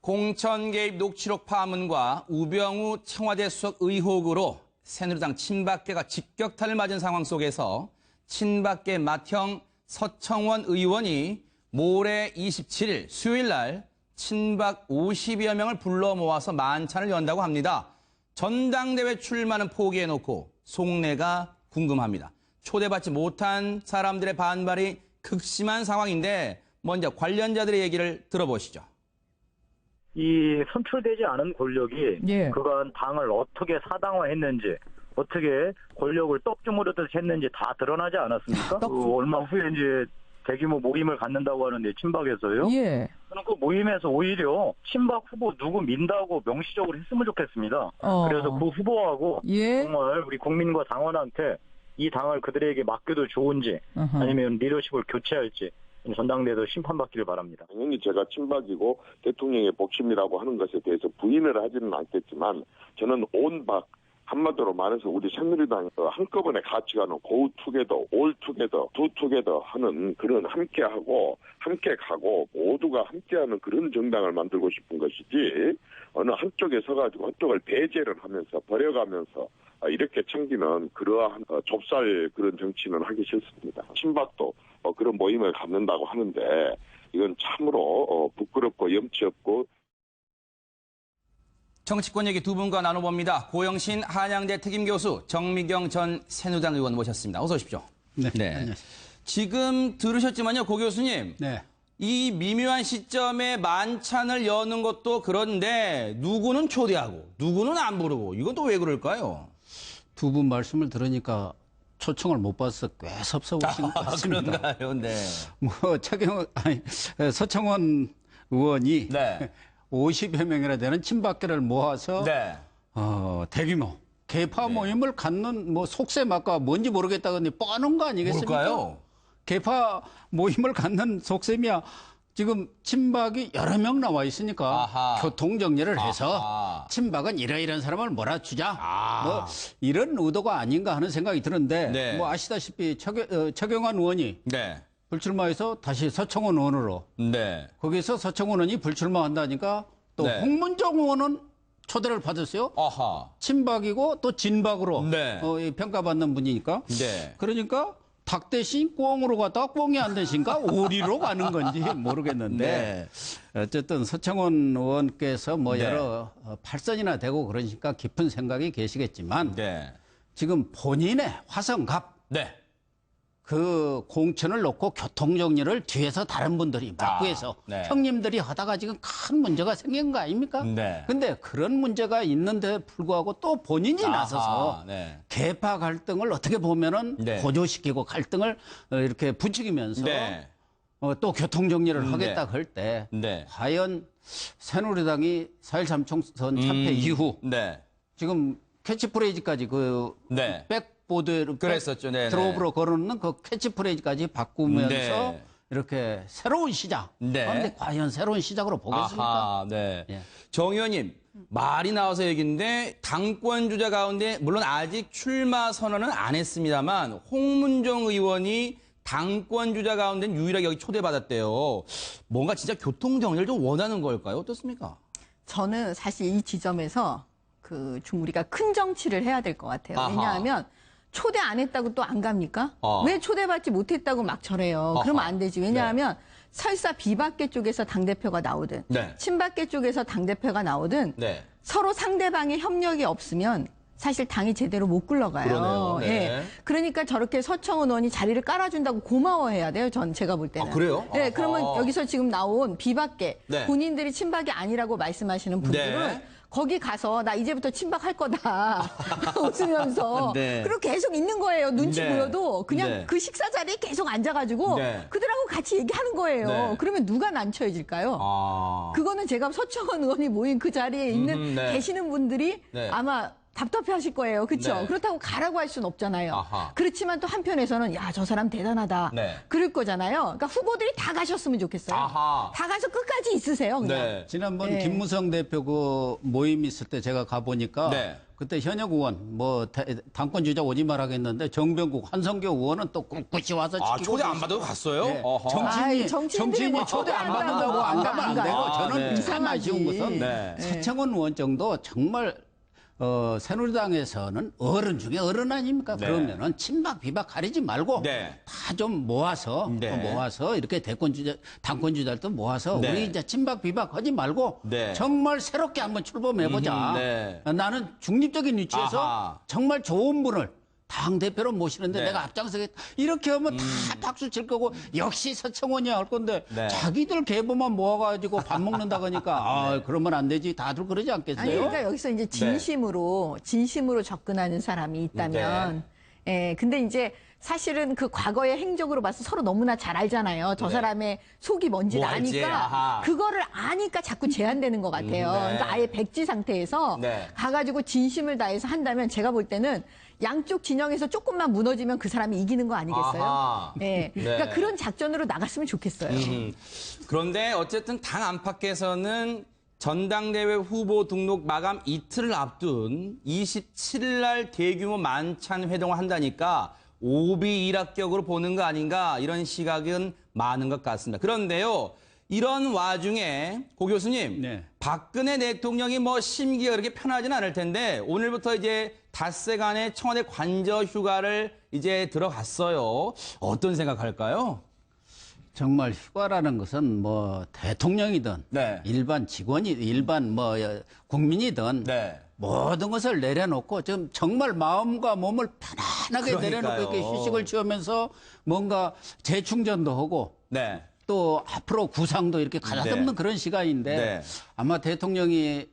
공천 개입 녹취록 파문과 우병우 청와대 수석 의혹으로 새누리당 친박계가 직격탄을 맞은 상황 속에서 친박계 맏형 서청원 의원이 모레 27일 수요일 날 친박 50여 명을 불러 모아서 만찬을 연다고 합니다. 전당대회 출마는 포기해놓고 속내가 궁금합니다. 초대받지 못한 사람들의 반발이 극심한 상황인데 먼저 관련자들의 얘기를 들어보시죠. 이 선출되지 않은 권력이 그간 당을 어떻게 사당화했는지, 어떻게 권력을 떡주무르듯 했는지 다 드러나지 않았습니까? 얼마 후에 이제 대규모 모임을 갖는다고 하는데 친박에서요. 저는 그 모임에서 오히려 친박 후보 누구 민다고 명시적으로 했으면 좋겠습니다. 그래서 그 후보하고 정말 우리 국민과 당원한테 이 당을 그들에게 맡겨도 좋은지 아니면 리더십을 교체할지 전당대회에서 심판받기를 바랍니다. 당연히 제가 친박이고 대통령의 복심이라고 하는 것에 대해서 부인을 하지는 않겠지만 저는 온박 한마디로 말해서 우리 새누리당이 한꺼번에 같이 가는 고 투게더, 올 투게더, 두 투게더 하는 그런 함께하고 함께 가고 모두가 함께하는 그런 정당을 만들고 싶은 것이지 어느 한쪽에 서가지고 한쪽을 배제를 하면서 버려가면서 이렇게 챙기는 그러한 좁쌀 그런 정치는 하기 싫습니다. 친박도 그런 모임을 갖는다고 하는데 이건 참으로 부끄럽고 염치 없고. 정치권 얘기 두 분과 나눠봅니다. 고영신 한양대 특임교수, 정미경 전 새누리당 의원 모셨습니다. 어서 오십시오. 네. 안녕하세요. 지금 들으셨지만요, 고 교수님. 이 미묘한 시점에 만찬을 여는 것도 그런데 누구는 초대하고 누구는 안 부르고 이건 또 왜 그럴까요? 두 분 말씀을 들으니까 초청을 못 받아서 꽤 섭섭하신 것 같습니다. 그런가요? 네. 서청원 의원이 50여 명이나 되는 친박계를 모아서 대규모 개파 모임을 갖는 속셈아까 뭔지 모르겠다더니 뻔한 거 아니겠습니까? 뭘까요? 개파 모임을 갖는 속셈이야. 지금 친박이 여러 명 나와 있으니까 교통정리를 해서 친박은 이러이러한 사람을 몰아주자. 이런 의도가 아닌가 하는 생각이 드는데 아시다시피 최경환 의원이 불출마해서 다시 서청원 의원으로 거기서 서청원 의원이 불출마한다니까 또 홍문정 의원은 초대를 받았어요. 친박이고 또 진박으로 평가받는 분이니까. 그러니까 닭 대신 꽁으로 갔다가 꽁이 안 되신가 오리로 가는 건지 모르겠는데 어쨌든 서청원 의원께서 여러 팔선이나 되고 그러니까 깊은 생각이 계시겠지만 지금 본인의 화성갑 그 공천을 놓고 교통정리를 뒤에서 다른 분들이 막구해서 형님들이 하다가 지금 큰 문제가 생긴 거 아닙니까? 근데 그런 문제가 있는데 불구하고 또 본인이 나서서 계파 갈등을 어떻게 보면은 고조시키고 갈등을 이렇게 부추기면서 또 교통정리를 하겠다 할 때 과연 새누리당이 4.13 총선 참패 이후 지금 캐치프레이즈까지 백보드 그랬었죠. 드롭으로 걸어놓는 그 캐치프레이즈까지 바꾸면서 이렇게 새로운 시작. 그런데 과연 새로운 시작으로 보겠습니까? 정 의원님, 말이 나와서 얘기인데 당권 주자 가운데 물론 아직 출마 선언은 안 했습니다만 홍문정 의원이 당권 주자 가운데 유일하게 여기 초대받았대요. 뭔가 진짜 교통 정리를 좀 원하는 걸까요? 어떻습니까? 저는 사실 이 지점에서 우리가 큰 정치를 해야 될 것 같아요. 왜냐하면 초대 안 했다고 또 안 갑니까? 왜 초대받지 못했다고 막 저래요? 그러면 안 되지. 왜냐하면 설사 비박계 쪽에서 당대표가 나오든 친박계 쪽에서 당대표가 나오든 서로 상대방의 협력이 없으면 사실 당이 제대로 못 굴러가요. 그러니까 저렇게 서청원 의원이 자리를 깔아준다고 고마워해야 돼요. 제가 볼 때는. 그래요? 그러면 여기서 지금 나온 비박계 본인들이 친박이 아니라고 말씀하시는 분들은 거기 가서 나 이제부터 친박할 거다 웃으면서 그리고 계속 있는 거예요. 눈치 보여도 그냥 그 식사 자리에 계속 앉아가지고 그들하고 같이 얘기하는 거예요. 그러면 누가 난처해질까요? 그거는 제가 서청원 의원이 모인 그 자리에 있는 계시는 분들이 아마 답답해하실 거예요. 그렇죠? 네. 그렇다고 가라고 할 수는 없잖아요. 아하. 그렇지만 또 한편에서는 야, 저 사람 대단하다. 네. 그럴 거잖아요. 그러니까 후보들이 다 가셨으면 좋겠어요. 아하. 다 가서 끝까지 있으세요. 그냥. 네. 지난번 네. 김무성 대표 그 모임 있을 때 제가 가보니까 네. 그때 현역 의원 뭐 당권 주자 오지 말하겠는데 정병국 한성교 의원은 또 꿋꿋이 와서 아, 지키고 초대 안 받아도 갔어요? 네. 어허. 아이, 정치인들이 뭐 초대 안 받는다고 안 안 가면 안 되고 아, 저는 네. 참 아쉬운 것은 네. 서청원 의원 정도 정말 새누리당에서는 어른 중에 어른 아닙니까? 네. 그러면은 친박 비박 가리지 말고 네. 다 좀 모아서 네. 이렇게 당권 주자들도 모아서 네. 우리 이제 친박 비박 하지 말고 네. 정말 새롭게 한번 출범해보자. 네. 나는 중립적인 위치에서 아하. 정말 좋은 분을 당 대표로 모시는데 네. 내가 앞장서겠다. 이렇게 하면 다 박수 칠 거고 역시 서청원이야 할 건데 네. 자기들 계보만 모아가지고 밥 먹는다 그러니까 아 그러면 안 되지. 다들 그러지 않겠어요? 아니, 그러니까 여기서 이제 진심으로 접근하는 사람이 있다면, 예, 근데 이제 사실은 그 과거의 행적으로 봐서 서로 너무나 잘 알잖아요. 저 네. 사람의 속이 뭔지를 뭐 할지, 아니까, 아하. 그거를 아니까 자꾸 제한되는 것 같아요. 그러니까 아예 백지 상태에서 네. 가가지고 진심을 다해서 한다면 제가 볼 때는 양쪽 진영에서 조금만 무너지면 그 사람이 이기는 거 아니겠어요? 아하. 예. 그러니까 네. 그런 작전으로 나갔으면 좋겠어요. 그런데 어쨌든 당 안팎에서는 전당대회 후보 등록 마감 이틀을 앞둔 27일 날 대규모 만찬 회동을 한다니까 오비일합격으로 보는 거 아닌가 이런 시각은 많은 것 같습니다. 그런데요. 이런 와중에 고 교수님, 네. 박근혜 대통령이 뭐 심기가 그렇게 편하지는 않을 텐데 오늘부터 이제 닷새간의 청와대 관저 휴가를 이제 들어갔어요. 어떤 생각할까요? 정말 휴가라는 것은 뭐 대통령이든 네. 일반 일반 뭐 국민이든 네. 모든 것을 내려놓고 좀 정말 마음과 몸을 편안하게 그러니까요. 내려놓고 이렇게 휴식을 취하면서 뭔가 재충전도 하고 네. 또 앞으로 구상도 이렇게 가다듬는 네. 그런 시간인데 네. 아마 대통령이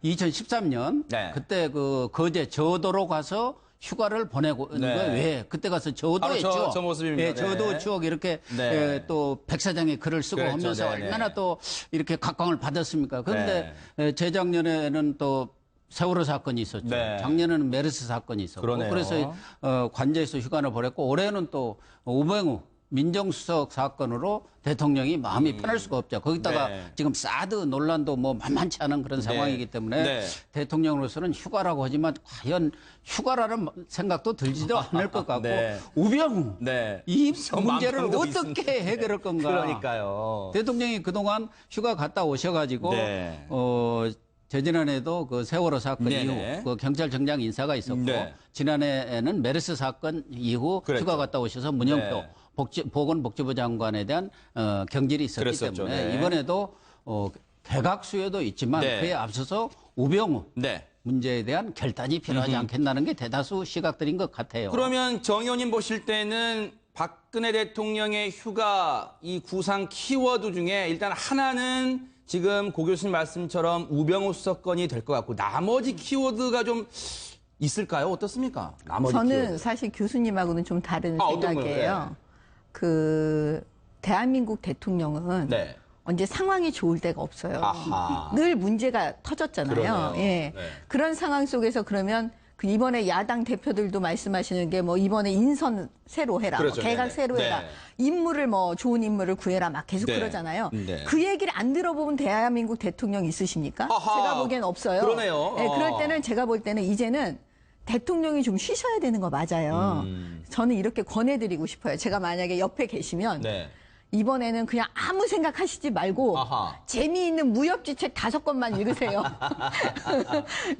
2013년 네. 그때 그 거제 저도로 가서 휴가를 보내고 네. 왜 그때 가서 바로 저도했죠. 저 모습입니다. 예, 저도 네. 추억 이렇게 네. 또 백사장에 글을 쓰고 그랬죠. 하면서 네, 네. 얼마나 또 이렇게 각광을 받았습니까? 그런데 재작년에는 또 세월호 사건이 있었죠. 네. 작년에는 메르스 사건이 있었고 그러네요. 그래서 관저에서 휴가를 보냈고 올해는 또 우병우 민정수석 사건으로 대통령이 마음이 편할 수가 없죠. 거기다가 네. 지금 사드 논란도 뭐 만만치 않은 그런 상황이기 때문에 네. 대통령으로서는 휴가라고 하지만 과연 휴가라는 생각도 들지도 않을 것 같고 네. 우병우 네. 이 저 문제를 만병도 어떻게 있습니다. 해결할 건가. 그러니까요. 대통령이 그동안 휴가 갔다 오셔가지고 네. 재지난해도 그 세월호 사건 네네. 이후 그 경찰청장 인사가 있었고 네. 지난해에는 메르스 사건 이후 그랬죠. 휴가 갔다 오셔서 문영표 네. 보건복지부 장관에 대한 경질이 있었기 그랬었죠. 때문에 네. 이번에도 개각수에도 있지만 네. 그에 앞서서 우병우 네. 문제에 대한 결단이 필요하지 않겠다는 게 대다수 시각들인 것 같아요. 그러면 정 의원님 보실 때는 박근혜 대통령의 휴가 이 구상 키워드 중에 일단 하나는 지금 고 교수님 말씀처럼 우병우 수석건이 될 것 같고 나머지 키워드가 좀 있을까요? 어떻습니까? 나머지 저는 키워드. 사실 교수님하고는 좀 다른 어떤 거요? 생각이에요. 그 대한민국 대통령은 네. 언제 상황이 좋을 때가 없어요. 아하. 늘 문제가 터졌잖아요. 그러네요. 예. 네. 그런 상황 속에서 그러면 그 이번에 야당 대표들도 말씀하시는 게 뭐 이번에 인선 새로 해라, 그렇죠. 뭐 개각 네네. 새로 해라, 네. 인물을 뭐 좋은 인물을 구해라 막 계속 네. 그러잖아요. 네. 그 얘기를 안 들어본 대한민국 대통령 있으십니까? 아하. 제가 보기엔 없어요. 그러네요. 예, 그럴 때는 제가 볼 때는 이제는 대통령이 좀 쉬셔야 되는 거 맞아요. 저는 이렇게 권해드리고 싶어요. 제가 만약에 옆에 계시면 네. 이번에는 그냥 아무 생각하시지 말고 아하. 재미있는 무협지 책 5권만 읽으세요.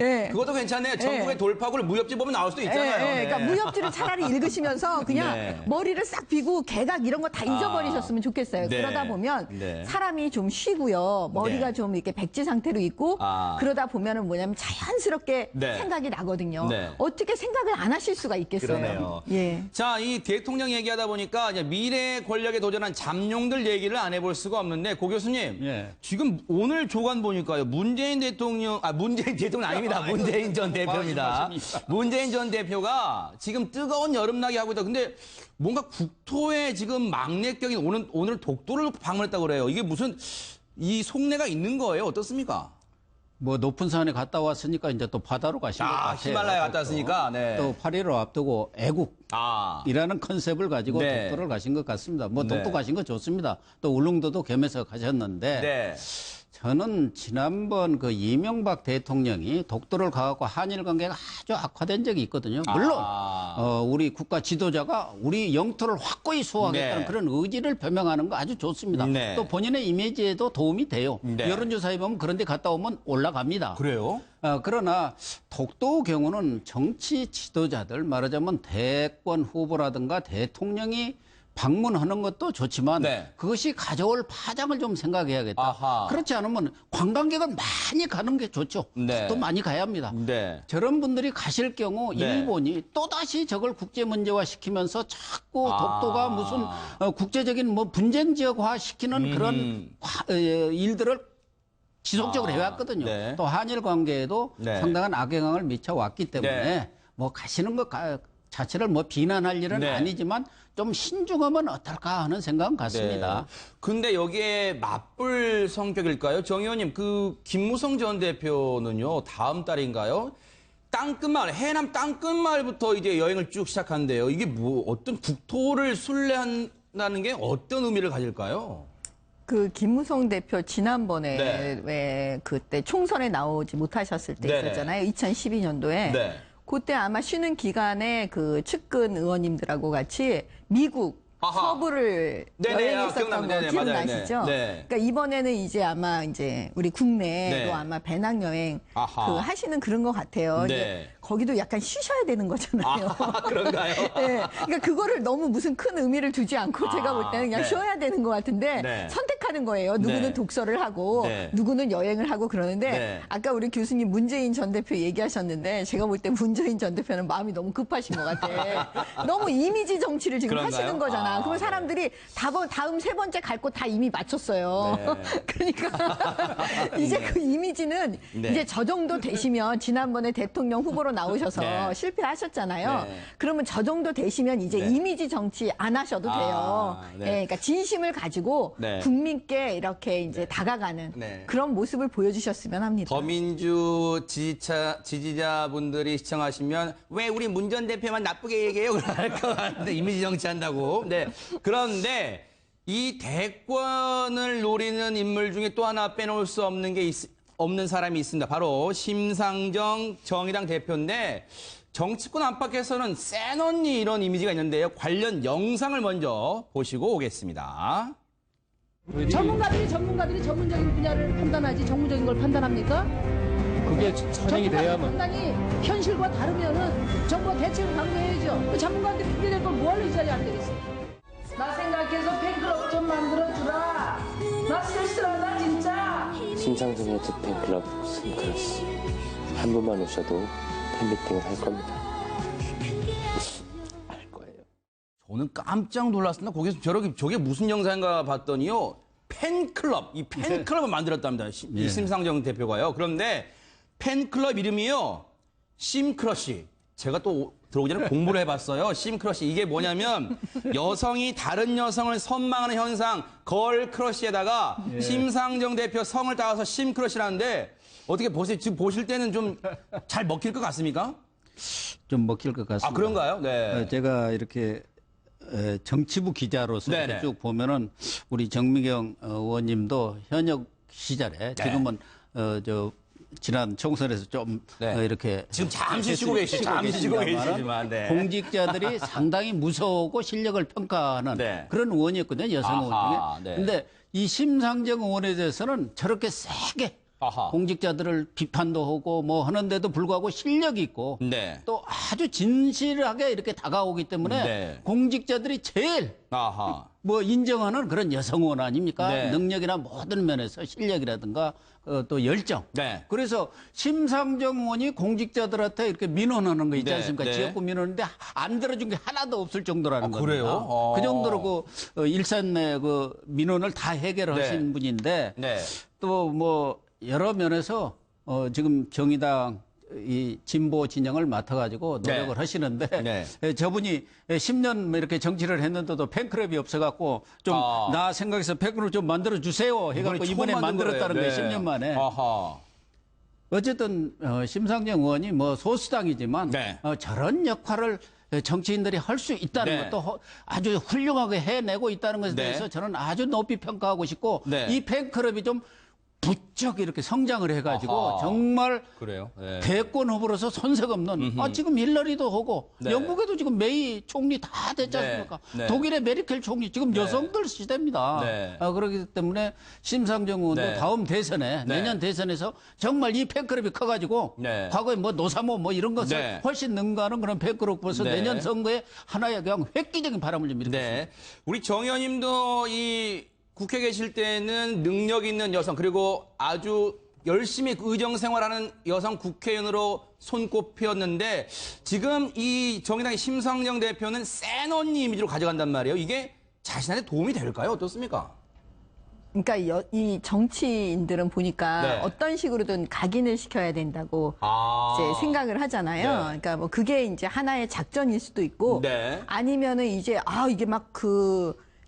예. 그것도 괜찮네요. 전국의 돌파구를 무협지 보면 나올 수도 있잖아요. 예, 네. 그러니까 무협지를 차라리 읽으시면서 그냥 네. 머리를 싹 비고 개각 이런 거 다 잊어버리셨으면 좋겠어요. 네. 그러다 보면 네. 사람이 좀 쉬고요. 머리가 네. 좀 이렇게 백지 상태로 있고 그러다 보면은 뭐냐면 자연스럽게 네. 생각이 나거든요. 네. 어떻게 생각을 안 하실 수가 있겠어요. 그러네요. 예. 자, 이 대통령 얘기하다 보니까 이제 미래 권력에 도전한 잠룡들 얘기를 안 해볼 수가 없는데 고 교수님, 예. 지금 오늘 조간 보니까요 문재인 대통령 아닙니다. 문재인 전 대표입니다. 말씀하십니까? 문재인 전 대표가 지금 뜨거운 여름나기 하고 있다. 근데 뭔가 국토에 지금 막내격인 오늘 독도를 방문했다고 그래요. 이게 무슨 이 속내가 있는 거예요? 어떻습니까? 뭐 높은 산에 갔다 왔으니까 이제 또 바다로 가신 것 같아요. 히말라야 갔다 왔으니까. 네. 또 8.15 앞두고 애국이라는 컨셉을 가지고 네. 독도를 가신 것 같습니다. 뭐 독도 네. 가신 거 좋습니다. 또 울릉도도 겸해서 가셨는데 네. 저는 지난번 그 이명박 대통령이 독도를 가갖고 한일 관계가 아주 악화된 적이 있거든요. 물론 우리 국가 지도자가 우리 영토를 확고히 수호하겠다는 네. 그런 의지를 표명하는 거 아주 좋습니다. 네. 또 본인의 이미지에도 도움이 돼요. 네. 여론조사에 보면 그런 데 갔다 오면 올라갑니다. 그래요? 그러나 독도 경우는 정치 지도자들 말하자면 대권 후보라든가 대통령이 방문하는 것도 좋지만 네. 그것이 가져올 파장을 좀 생각해야겠다. 아하. 그렇지 않으면 관광객은 많이 가는 게 좋죠. 네. 또 많이 가야 합니다. 네. 저런 분들이 가실 경우 네. 일본이 또다시 저걸 국제 문제화 시키면서 자꾸 독도가 무슨 국제적인 뭐 분쟁 지역화 시키는 그런 일들을 지속적으로 해왔거든요. 네. 또 한일 관계에도 네. 상당한 악영향을 미쳐왔기 때문에 네. 뭐 가시는 것 자체를 뭐 비난할 일은 네. 아니지만 좀 신중하면 어떨까 하는 생각은 같습니다. 네. 근데 여기에 맞불 성격일까요? 정 의원님, 그 김무성 전 대표는요, 다음 달인가요? 땅끝마을, 해남 땅끝마을부터 이제 여행을 쭉 시작한대요. 이게 뭐 어떤 국토를 순례한다는 게 어떤 의미를 가질까요? 그 김무성 대표 지난번에 네. 왜 그때 총선에 나오지 못하셨을 때 네네. 있었잖아요. 2012년도에. 네. 그때 아마 쉬는 기간에 그 측근 의원님들하고 같이 미국 서부를 네네, 여행했었던 거 네네, 기억나시죠? 맞아요. 네. 그러니까 이번에는 이제 아마 이제 우리 국내도 네. 아마 배낭여행 아하. 그 하시는 그런 것 같아요. 네. 이제 거기도 약간 쉬셔야 되는 거잖아요. 그런가요? 네. 그러니까 그거를 너무 무슨 큰 의미를 두지 않고 제가 볼 때는 그냥 네. 쉬어야 되는 것 같은데 네. 선택하는 거예요. 누구는 네. 독서를 하고 네. 누구는 여행을 하고 그러는데 네. 아까 우리 교수님 문재인 전 대표 얘기하셨는데 제가 볼 때 문재인 전 대표는 마음이 너무 급하신 것 같아. 너무 이미지 정치를 지금 그런가요? 하시는 거잖아. 그러면 네. 사람들이 다음 세 번째 갈 곳 다 이미 맞췄어요. 네. 그러니까 이제 그 이미지는 네. 이제 저 정도 되시면 지난번에 대통령 후보로 나오셔서 네. 실패하셨잖아요. 네. 그러면 저 정도 되시면 이제 네. 이미지 정치 안 하셔도 돼요. 네. 예, 그러니까 진심을 가지고 네. 국민께 이렇게 이제 다가가는 네. 그런 모습을 보여주셨으면 합니다. 더민주 지지자분들이 시청하시면 왜 우리 문 전 대표만 나쁘게 얘기해요? 그럴 것 같은데 이미지 정치한다고. 네. 그런데 이 대권을 노리는 인물 중에 또 하나 빼놓을 수 없는 게 없는 사람이 있습니다. 바로 심상정 정의당 대표인데 정치권 안팎에서는 센 언니 이런 이미지가 있는데요. 관련 영상을 먼저 보시고 오겠습니다. 전문가들이 전문적인 분야를 판단하지 전문적인 걸 판단합니까? 그게 선행이 돼야만. 판단이 현실과 다르면은 정부가 대책을 강구해야죠. 그 전문가한테 핑계댈 걸 뭐하러 이 자리에 앉아있어? 나 생각해서 팬클럽 좀 만들어주라. 나 쓸쓸하다 진짜. 심상정의 집 팬클럽 심크러시. 한 분만 오셔도 팬미팅을 할 겁니다. 할 거예요. 저는 깜짝 놀랐습니다. 거기서 저게 무슨 영상인가 봤더니요. 팬클럽, 이 팬클럽을 만들었답니다. 이 심상정 대표가요. 그런데 팬클럽 이름이요. 심크러시. 제가 또 들어오기 전에 공부를 해봤어요. 심크러시. 이게 뭐냐면 여성이 다른 여성을 선망하는 현상, 걸크러시에다가 심상정 대표 성을 따와서 심크러시라는데 어떻게 보세요? 지금 보실 때는 좀 잘 먹힐 것 같습니까? 좀 먹힐 것 같습니다. 아, 그런가요? 네. 제가 이렇게 정치부 기자로서 네네. 이렇게 쭉 보면은 우리 정미경 의원님도 현역 시절에 지금은 지난 총선에서 좀 네. 이렇게 지금 잠시 쉬고 계시지만 네. 공직자들이 상당히 무서우고 실력을 평가하는 네. 그런 의원이었거든요. 여성 의원 아하, 중에. 네. 근데 이 심상정 의원에 대해서는 저렇게 세게 아하. 공직자들을 비판도 하고 뭐 하는데도 불구하고 실력이 있고 네. 또 아주 진실하게 이렇게 다가오기 때문에 네. 공직자들이 제일 아하. 뭐 인정하는 그런 여성 의원 아닙니까? 네. 능력이나 모든 면에서 실력이라든가 또 열정. 네. 그래서 심상정 의원이 공직자들한테 이렇게 민원하는 거 있지 네, 않습니까? 네. 지역구 민원인데 안 들어준 게 하나도 없을 정도라는 겁니다. 그래요? 그 정도로 일산 내 그 민원을 다 해결하신 네. 분인데 네. 또 뭐 여러 면에서 지금 정의당 이 진보 진영을 맡아가지고 노력을 네. 하시는데 네. 저분이 10년 이렇게 정치를 했는데도 팬클럽이 없어갖고 좀 나 생각해서 팬클럽 좀 만들어 주세요 해갖고 이번에 만들었다는 거예요. 10년 만에. 아하. 어쨌든 심상정 의원이 뭐 소수당이지만 네. 저런 역할을 정치인들이 할 수 있다는 네. 것도 아주 훌륭하게 해내고 있다는 것에 네. 대해서 저는 아주 높이 평가하고 싶고 네. 이 팬클럽이 좀 부쩍 이렇게 성장을 해가지고 아하. 정말 그래요. 네. 대권 후보로서 손색 없는 지금 힐러리도 하고 네. 영국에도 지금 메이 총리 다 됐지 네. 않습니까? 네. 독일의 메르켈 총리 지금 네. 여성들 시대입니다. 네. 그렇기 때문에 심상정 의원도 네. 다음 대선에 네. 내년 대선에서 정말 이 팬클럽이 커가지고 네. 과거에 뭐 노사모 뭐 이런 것을 네. 훨씬 능가하는 그런 팬클럽 벌써 네. 내년 선거에 하나의 그냥 획기적인 바람을 좀 일으켰습니다. 네. 우리 정 의원님도 이 국회 계실 때는 능력 있는 여성 그리고 아주 열심히 의정 생활하는 여성 국회의원으로 손꼽혔는데 지금 이 정의당의 심상정 대표는 센 언니 이미지로 가져간단 말이에요. 이게 자신한테 도움이 될까요? 어떻습니까? 그러니까 이 정치인들은 보니까 네. 어떤 식으로든 각인을 시켜야 된다고 이제 생각을 하잖아요. 네. 그러니까 뭐 그게 이제 하나의 작전일 수도 있고 네. 아니면은 이제 이게 막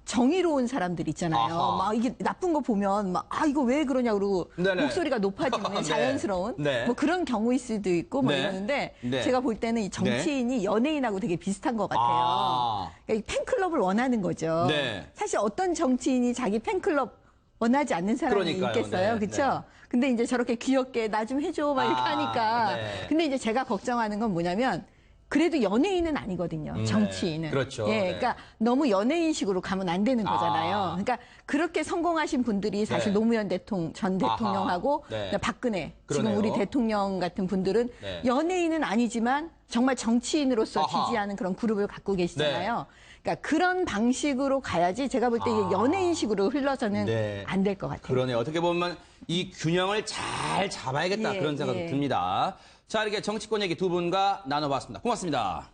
정의로운 사람들 있잖아요. 아하. 막 이게 나쁜 거 보면 막 이거 왜 그러냐 그러고 네네. 목소리가 높아지는 네. 자연스러운 네. 뭐 그런 경우일 수도 있고 뭐 네. 이러는데 네. 제가 볼 때는 이 정치인이 연예인하고 되게 비슷한 것 같아요. 그러니까 이 팬클럽을 원하는 거죠. 네. 사실 어떤 정치인이 자기 팬클럽 원하지 않는 사람이 그러니까요. 있겠어요. 네. 그렇죠? 네. 근데 이제 저렇게 귀엽게 나 좀 해줘 막 이렇게 하니까. 네. 근데 이제 제가 걱정하는 건 뭐냐면 그래도 연예인은 아니거든요. 정치인은. 그렇죠. 예, 네. 그러니까 너무 연예인식으로 가면 안 되는 거잖아요. 그러니까 그렇게 성공하신 분들이 사실 네. 노무현 전 대통령하고 네. 박근혜 그러네요. 지금 우리 대통령 같은 분들은 네. 연예인은 아니지만 정말 정치인으로서 아하. 지지하는 그런 그룹을 갖고 계시잖아요. 그러니까 그런 방식으로 가야지 제가 볼 때 이게 연예인식으로 흘러서는 네. 안 될 것 같아요. 그러네요. 어떻게 보면 이 균형을 잘 잡아야겠다 예, 그런 생각도 예. 듭니다. 자, 이렇게 정치권 얘기 두 분과 나눠봤습니다. 고맙습니다.